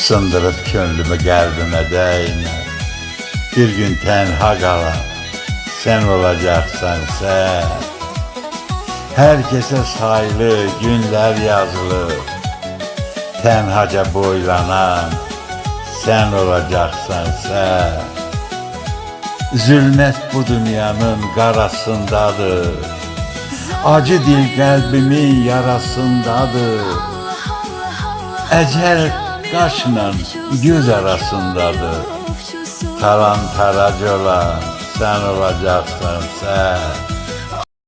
Sındırıp könlümü kalbime değme. Bir gün tenha kalan sen olacaksan sen. Herkese sayılı günler yazılı. Tenhaca boylanan sen olacaksan sen. Zülmət bu dünyanın qarasındadır. Acı dil kalbimin yarasındadır. Ecel kaşla göz arasındadır. Taran tarac olan sen olacaksan sen.